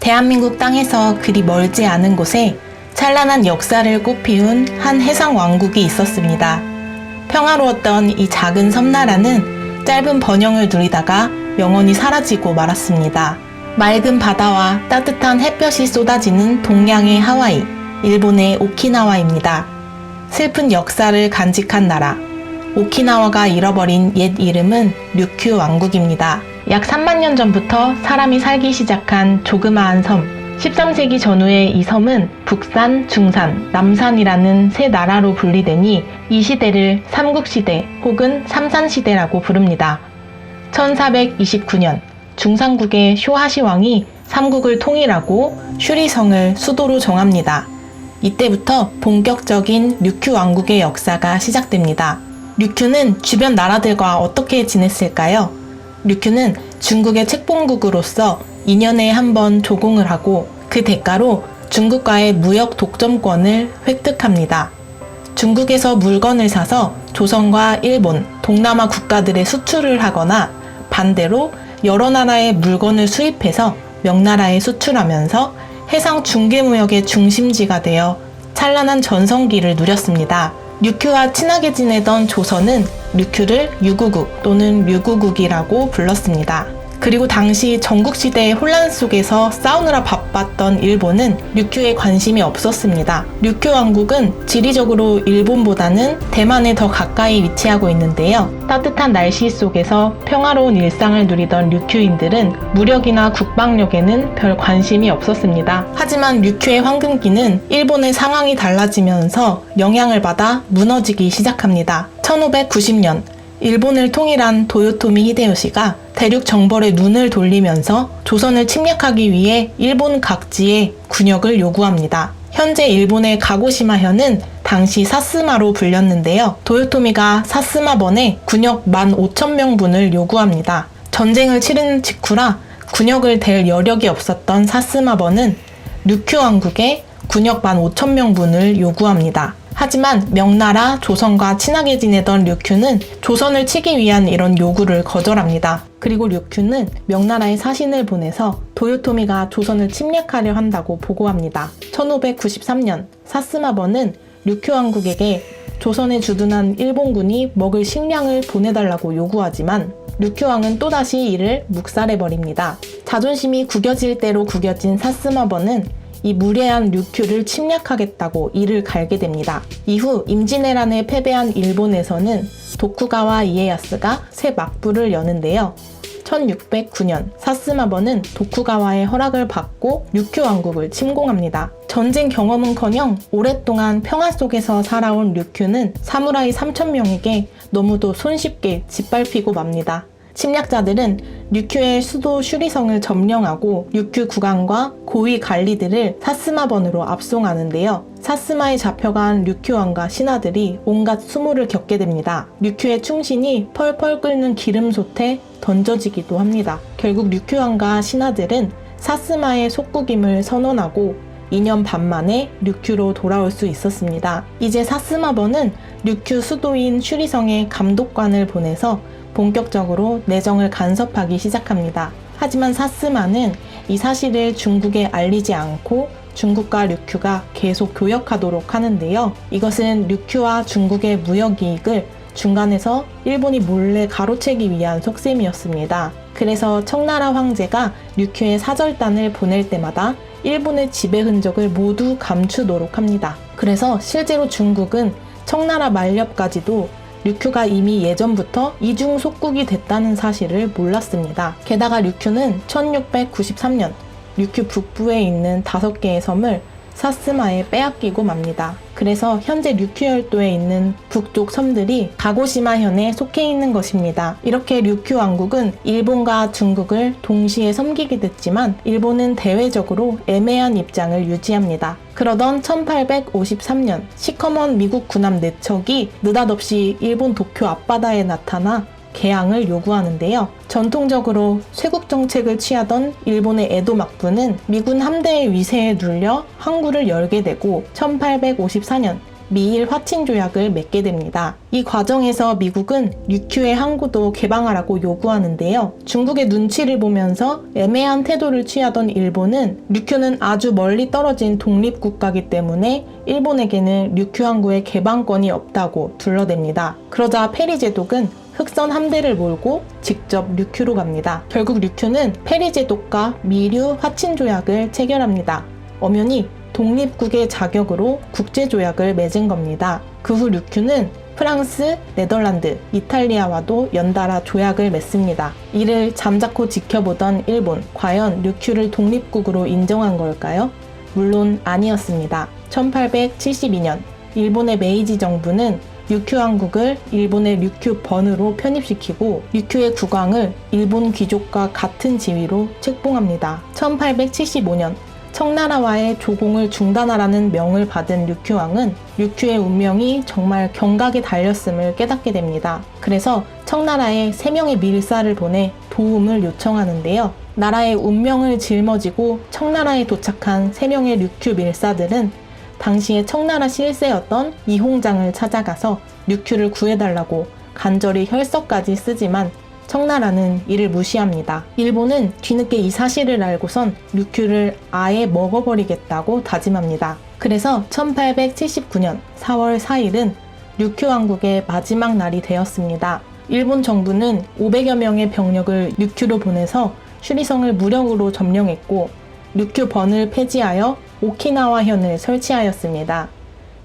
대한민국 땅에서 그리 멀지 않은 곳에 찬란한 역사를 꽃피운 한 해상 왕국이 있었습니다. 평화로웠던 이 작은 섬나라는 짧은 번영을 누리다가 영원히 사라지고 말았습니다. 맑은 바다와 따뜻한 햇볕이 쏟아지는 동양의 하와이, 일본의 오키나와입니다. 슬픈 역사를 간직한 나라, 오키나와가 잃어버린 옛 이름은 류큐 왕국입니다. 약 3만 년 전부터 사람이 살기 시작한 조그마한 섬, 13세기 전후에 이 섬은 북산, 중산, 남산이라는 세 나라로 분리되니 이 시대를 삼국시대 혹은 삼산시대라고 부릅니다. 1429년 중산국의 쇼하시 왕이 삼국을 통일하고 슈리성을 수도로 정합니다. 이때부터 본격적인 류큐 왕국의 역사가 시작됩니다. 류큐는 주변 나라들과 어떻게 지냈을까요? 류큐는 중국의 책봉국으로서 2년에 한 번 조공을 하고 그 대가로 중국과의 무역 독점권을 획득합니다. 중국에서 물건을 사서 조선과 일본, 동남아 국가들에 수출을 하거나 반대로 여러 나라의 물건을 수입해서 명나라에 수출하면서 해상 중개무역의 중심지가 되어 찬란한 전성기를 누렸습니다. 류큐와 친하게 지내던 조선은 류큐를 유구국 또는 류구국이라고 불렀습니다. 그리고 당시 전국시대의 혼란 속에서 싸우느라 바빴던 일본은 류큐에 관심이 없었습니다. 류큐 왕국은 지리적으로 일본보다는 대만에 더 가까이 위치하고 있는데요. 따뜻한 날씨 속에서 평화로운 일상을 누리던 류큐인들은 무력이나 국방력에는 별 관심이 없었습니다. 하지만 류큐의 황금기는 일본의 상황이 달라지면서 영향을 받아 무너지기 시작합니다. 1590년 일본을 통일한 도요토미 히데요시가 대륙 정벌에 눈을 돌리면서 조선을 침략하기 위해 일본 각지에 군역을 요구합니다. 현재 일본의 가고시마현은 당시 사스마로 불렸는데요. 도요토미가 사스마번에 군역 15,000명분을 요구합니다. 전쟁을 치른 직후라 군역을 댈 여력이 없었던 사스마번은 류큐 왕국에 군역 15,000명분을 요구합니다. 하지만 명나라, 조선과 친하게 지내던 류큐는 조선을 치기 위한 이런 요구를 거절합니다. 그리고 류큐는 명나라에 사신을 보내서 도요토미가 조선을 침략하려 한다고 보고합니다. 1593년 사스마번은 류큐 왕국에게 조선에 주둔한 일본군이 먹을 식량을 보내달라고 요구하지만 류큐 왕은 또다시 이를 묵살해버립니다. 자존심이 구겨질 대로 구겨진 사스마번은 이 무례한 류큐를 침략하겠다고 이를 갈게 됩니다. 이후 임진왜란에 패배한 일본에서는 도쿠가와 이에야스가 새 막부를 여는데요. 1609년 사스마번은 도쿠가와의 허락을 받고 류큐 왕국을 침공합니다. 전쟁 경험은커녕 오랫동안 평화 속에서 살아온 류큐는 사무라이 3,000명에게 너무도 손쉽게 짓밟히고 맙니다. 침략자들은 류큐의 수도 슈리성을 점령하고 류큐 국왕과 고위 관리들을 사스마번으로 압송하는데요. 사스마에 잡혀간 류큐 왕과 신하들이 온갖 수모를 겪게 됩니다. 류큐의 충신이 펄펄 끓는 기름솥에 던져지기도 합니다. 결국 류큐 왕과 신하들은 사스마의 속국임을 선언하고 2년 반 만에 류큐로 돌아올 수 있었습니다. 이제 사스마번은 류큐 수도인 슈리성에 감독관을 보내서 본격적으로 내정을 간섭하기 시작합니다. 하지만 사스마는 이 사실을 중국에 알리지 않고 중국과 류큐가 계속 교역하도록 하는데요. 이것은 류큐와 중국의 무역 이익을 중간에서 일본이 몰래 가로채기 위한 속셈이었습니다. 그래서 청나라 황제가 류큐의 사절단을 보낼 때마다 일본의 지배 흔적을 모두 감추도록 합니다. 그래서 실제로 중국은 청나라 만렵까지도 류큐가 이미 예전부터 이중 속국이 됐다는 사실을 몰랐습니다. 게다가 류큐는 1693년 류큐 북부에 있는 5개의 섬을 사스마에 빼앗기고 맙니다. 그래서 현재 류큐 열도에 있는 북쪽 섬들이 가고시마현에 속해 있는 것입니다. 이렇게 류큐 왕국은 일본과 중국을 동시에 섬기게 됐지만 일본은 대외적으로 애매한 입장을 유지합니다. 그러던 1853년 시커먼 미국 군함 4척이 느닷없이 일본 도쿄 앞바다에 나타나 개항을 요구하는데요. 전통적으로 쇄국 정책을 취하던 일본의 에도 막부는 미군 함대의 위세에 눌려 항구를 열게 되고 1854년 미일 화친 조약을 맺게 됩니다. 이 과정에서 미국은 류큐의 항구도 개방하라고 요구하는데요. 중국의 눈치를 보면서 애매한 태도를 취하던 일본은 류큐는 아주 멀리 떨어진 독립국가이기 때문에 일본에게는 류큐 항구의 개방권이 없다고 둘러댑니다. 그러자 페리 제독은 흑선 함대를 몰고 직접 류큐로 갑니다. 결국 류큐는 페리 제독과 미류 화친 조약을 체결합니다. 엄연히 독립국의 자격으로 국제조약을 맺은 겁니다. 그 후 류큐는 프랑스, 네덜란드, 이탈리아와도 연달아 조약을 맺습니다. 이를 잠자코 지켜보던 일본, 과연 류큐를 독립국으로 인정한 걸까요? 물론 아니었습니다. 1872년 일본의 메이지 정부는 류큐 왕국을 일본의 류큐 번으로 편입시키고 류큐의 국왕을 일본 귀족과 같은 지위로 책봉합니다. 1875년 청나라와의 조공을 중단하라는 명을 받은 류큐 왕은 류큐의 운명이 정말 경각에 달렸음을 깨닫게 됩니다. 그래서 청나라에 3명의 밀사를 보내 도움을 요청하는데요. 나라의 운명을 짊어지고 청나라에 도착한 3명의 류큐 밀사들은 당시에 청나라 실세였던 이홍장을 찾아가서 류큐를 구해달라고 간절히 혈서까지 쓰지만 청나라는 이를 무시합니다. 일본은 뒤늦게 이 사실을 알고선 류큐를 아예 먹어버리겠다고 다짐합니다. 그래서 1879년 4월 4일은 류큐 왕국의 마지막 날이 되었습니다. 일본 정부는 500여 명의 병력을 류큐로 보내서 슈리성을 무력으로 점령했고 류큐 번을 폐지하여 오키나와현을 설치하였습니다.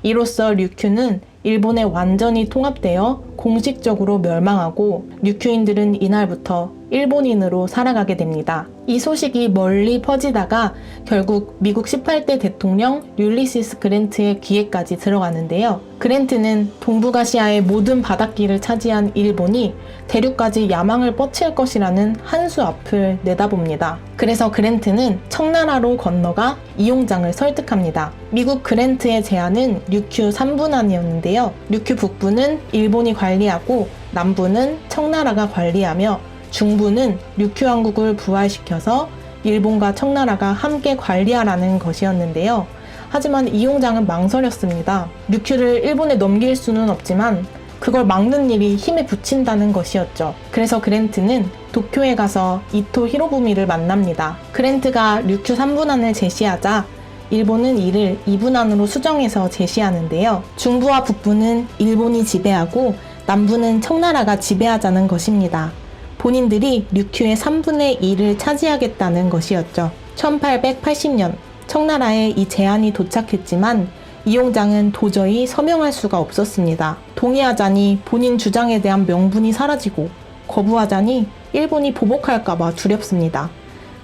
이로써 류큐는 일본에 완전히 통합되어 공식적으로 멸망하고 류큐인들은 이날부터 일본인으로 살아가게 됩니다. 이 소식이 멀리 퍼지다가 결국 미국 18대 대통령 율리시스 그랜트의 귀에까지 들어가는데요. 그랜트는 동북아시아의 모든 바닷길을 차지한 일본이 대륙까지 야망을 뻗칠 것이라는 한 수 앞을 내다봅니다. 그래서 그랜트는 청나라로 건너가 이용장을 설득합니다. 미국 그랜트의 제안은 류큐 3분안이었는데요. 류큐 북부는 일본이 관리하고 남부는 청나라가 관리하며 중부는 류큐 왕국을 부활시켜서 일본과 청나라가 함께 관리하라는 것이었는데요. 하지만 이용장은 망설였습니다. 류큐를 일본에 넘길 수는 없지만 그걸 막는 일이 힘에 부친다는 것이었죠. 그래서 그랜트는 도쿄에 가서 이토 히로부미를 만납니다. 그랜트가 류큐 3분안을 제시하자 일본은 이를 2분안으로 수정해서 제시하는데요. 중부와 북부는 일본이 지배하고 남부는 청나라가 지배하자는 것입니다. 본인들이 류큐의 3분의 2를 차지하겠다는 것이었죠. 1880년 청나라에 이 제안이 도착했지만 이용장은 도저히 서명할 수가 없었습니다. 동의하자니 본인 주장에 대한 명분이 사라지고 거부하자니 일본이 보복할까봐 두렵습니다.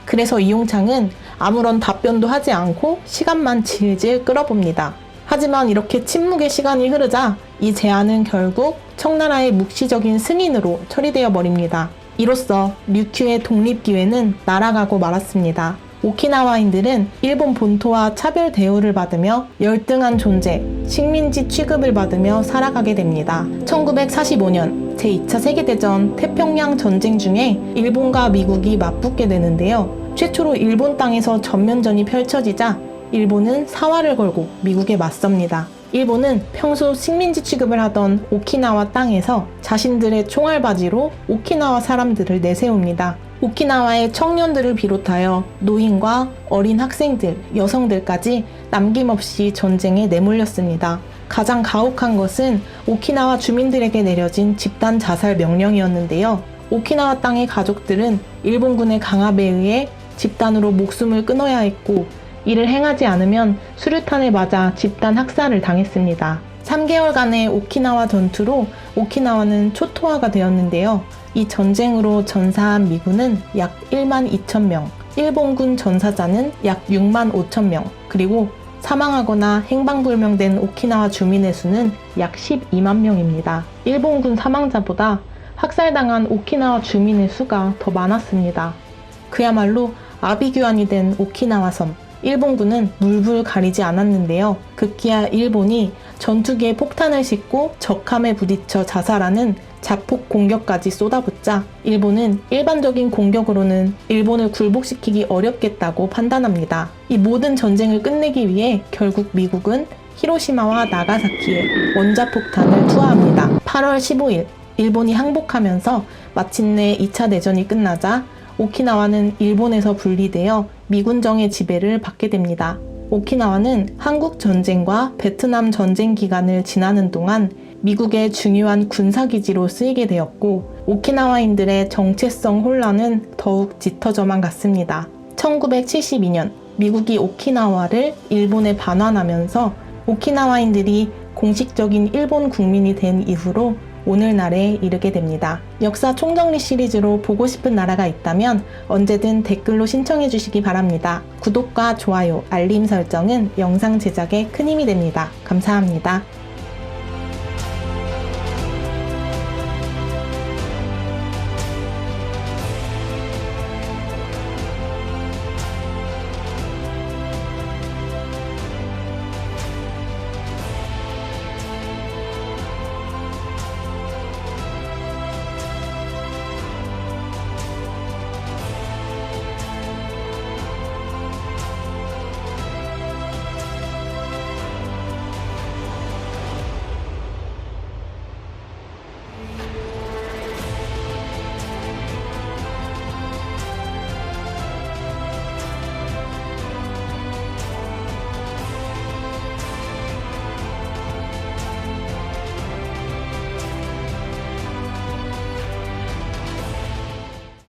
그래서 이용창은 아무런 답변도 하지 않고 시간만 질질 끌어봅니다. 하지만 이렇게 침묵의 시간이 흐르자 이 제안은 결국 청나라의 묵시적인 승인으로 처리되어 버립니다. 이로써 류큐의 독립 기회는 날아가고 말았습니다. 오키나와인들은 일본 본토와 차별 대우를 받으며 열등한 존재, 식민지 취급을 받으며 살아가게 됩니다. 1945년 제2차 세계대전 태평양 전쟁 중에 일본과 미국이 맞붙게 되는데요. 최초로 일본 땅에서 전면전이 펼쳐지자 일본은 사활을 걸고 미국에 맞섭니다. 일본은 평소 식민지 취급을 하던 오키나와 땅에서 자신들의 총알바지로 오키나와 사람들을 내세웁니다. 오키나와의 청년들을 비롯하여 노인과 어린 학생들, 여성들까지 남김없이 전쟁에 내몰렸습니다. 가장 가혹한 것은 오키나와 주민들에게 내려진 집단 자살 명령이었는데요. 오키나와 땅의 가족들은 일본군의 강압에 의해 집단으로 목숨을 끊어야 했고 이를 행하지 않으면 수류탄을 맞아 집단 학살을 당했습니다. 3개월간의 오키나와 전투로 오키나와는 초토화가 되었는데요. 이 전쟁으로 전사한 미군은 약 1만 2천 명, 일본군 전사자는 약 6만 5천 명, 그리고 사망하거나 행방불명된 오키나와 주민의 수는 약 12만 명입니다. 일본군 사망자보다 학살당한 오키나와 주민의 수가 더 많았습니다. 그야말로 아비규환이 된 오키나와 섬. 일본군은 물불 가리지 않았는데요. 급기야 일본이 전투기에 폭탄을 싣고 적함에 부딪혀 자살하는 자폭 공격까지 쏟아붓자 일본은 일반적인 공격으로는 일본을 굴복시키기 어렵겠다고 판단합니다. 이 모든 전쟁을 끝내기 위해 결국 미국은 히로시마와 나가사키에 원자폭탄을 투하합니다. 8월 15일, 일본이 항복하면서 마침내 2차 대전이 끝나자 오키나와는 일본에서 분리되어 미군정의 지배를 받게 됩니다. 오키나와는 한국 전쟁과 베트남 전쟁 기간을 지나는 동안 미국의 중요한 군사기지로 쓰이게 되었고, 오키나와인들의 정체성 혼란은 더욱 짙어져만 갔습니다. 1972년 미국이 오키나와를 일본에 반환하면서 오키나와인들이 공식적인 일본 국민이 된 이후로 오늘날에 이르게 됩니다. 역사 총정리 시리즈로 보고 싶은 나라가 있다면 언제든 댓글로 신청해 주시기 바랍니다. 구독과 좋아요, 알림 설정은 영상 제작에 큰 힘이 됩니다. 감사합니다.